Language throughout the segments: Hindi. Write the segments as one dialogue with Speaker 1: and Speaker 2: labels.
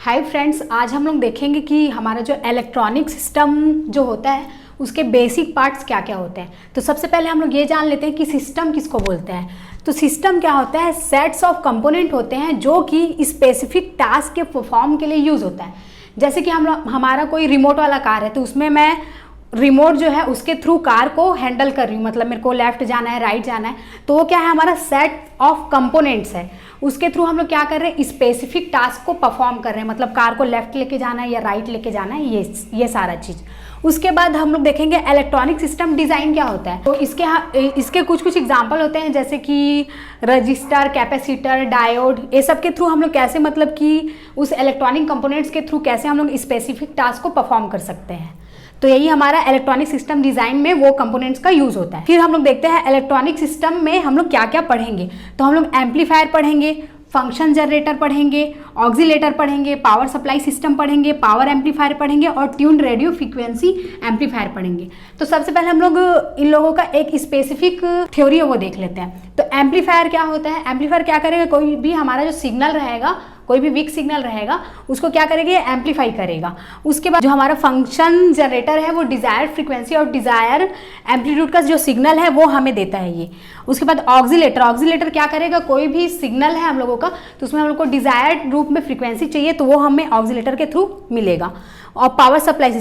Speaker 1: हाय फ्रेंड्स, आज हम लोग देखेंगे कि हमारा जो इलेक्ट्रॉनिक सिस्टम जो होता है उसके बेसिक पार्ट्स क्या क्या होते हैं। तो सबसे पहले हम लोग ये जान लेते हैं कि सिस्टम किसको बोलते हैं। तो सिस्टम क्या होता है, सेट्स ऑफ कंपोनेंट होते हैं जो कि स्पेसिफिक टास्क के परफॉर्म के लिए यूज़ होता है। जैसे कि हमारा कोई रिमोट वाला कार है तो उसमें मैं रिमोट जो है उसके थ्रू कार को हैंडल कर रही हूँ, मतलब मेरे को लेफ्ट जाना है राइट जाना है, तो वो क्या है, हमारा सेट ऑफ कंपोनेंट्स है। उसके थ्रू हम लोग क्या कर रहे हैं, स्पेसिफिक टास्क को परफॉर्म कर रहे हैं, मतलब कार को लेफ्ट लेके जाना है या राइट लेके जाना है, ये सारा चीज़। उसके बाद हम लोग देखेंगे इलेक्ट्रॉनिक सिस्टम डिज़ाइन क्या होता है। तो इसके कुछ एग्जांपल होते हैं, जैसे कि रजिस्टर, कैपेसिटर, डायोड, ये सब के थ्रू हम लोग कैसे, मतलब कि उस इलेक्ट्रॉनिक कंपोनेंट्स के थ्रू कैसे हम लोग स्पेसिफिक टास्क को परफॉर्म कर सकते हैं। तो यही हमारा इलेक्ट्रॉनिक सिस्टम डिज़ाइन में वो कंपोनेंट्स का यूज़ होता है। फिर हम लोग देखते हैं इलेक्ट्रॉनिक सिस्टम में हम लोग क्या क्या पढ़ेंगे। तो हम लोग एम्पलीफायर पढ़ेंगे, फंक्शन जनरेटर पढ़ेंगे, ऑक्सीलेटर पढ़ेंगे, पावर सप्लाई सिस्टम पढ़ेंगे, पावर एम्पलीफायर पढ़ेंगे और ट्यून रेडियो फ्रीक्वेंसी एम्पलीफायर पढ़ेंगे। तो सबसे पहले हम लोग इन लोगों का एक स्पेसिफिक थ्योरी है वो देख लेते हैं। तो एम्पलीफायर क्या होता है, एम्पलीफायर क्या करेगा, कोई भी हमारा जो सिग्नल रहेगा, कोई भी वीक सिग्नल रहेगा उसको क्या करेगा, एम्पलीफाई करेगा। उसके बाद जो हमारा फंक्शन जनरेटर है वो डिजायर्ड फ्रीक्वेंसी और डिजायर एम्पलीट्यूड का जो सिग्नल है वो हमें देता है ये। उसके बाद ऑक्सीलेटर क्या करेगा, कोई भी सिग्नल है हम लोगों का तो उसमें हम लोग को डिजायर्ड रूप में फ्रीक्वेंसी चाहिए तो वो हमें ऑक्सीलेटर के थ्रू मिलेगा। और पावर सप्लाई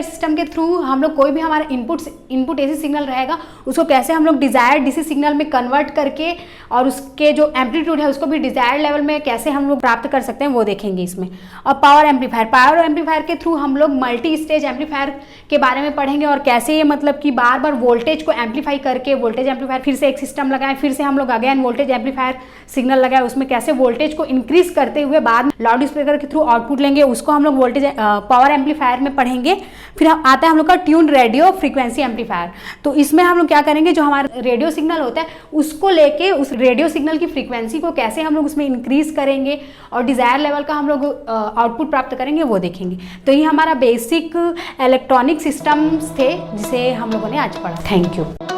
Speaker 1: सिस्टम के थ्रू हम लोग कोई भी हमारा इनपुट एसी सिग्नल रहेगा उसको कैसे हम लोग डिजायर्ड डीसी सिग्नल में कन्वर्ट करके और उसके जो एम्पलीट्यूड है उसको भी डिजायर्ड लेवल में कैसे हम लोग प्राप्त कर सकते हैं वो देखेंगे इसमें। और पावर एम्पलीफायर के थ्रू हम लोग मल्टी स्टेज एम्पलीफायर के बारे में पढ़ेंगे और कैसे ये, मतलब कि बार बार वोल्टेज को एम्पलीफाई करके वोल्टेज एम्पलीफायर फिर से एक सिस्टम लगाएं, फिर से हम लोग अगेन वोल्टेज एम्पलीफायर सिग्नल लगाए, उसमें कैसे वोल्टेज को इंक्रीज करते हुए बाद में लाउड स्पीकर के थ्रू आउटपुट लेंगे, उसको हम लोग वोल्टेज पावर एम्पलीफायर में पढ़ेंगे। फिर आता है हम लोग का ट्यून रेडियो फ्रीक्वेंसी एम्पलीफायर। तो इसमें हम लोग क्या करेंगे, जो हमारा रेडियो सिग्नल होता है उसको लेके उस रेडियो सिग्नल की फ्रीक्वेंसी को कैसे हम लोग उसमें इंक्रीज करेंगे और डिजायर लेवल का हम लोग आउटपुट प्राप्त करेंगे वो देखेंगे। तो ये हमारा बेसिक इलेक्ट्रॉनिक सिस्टम्स थे जिसे हम लोगों ने आज पढ़ा। Thank you.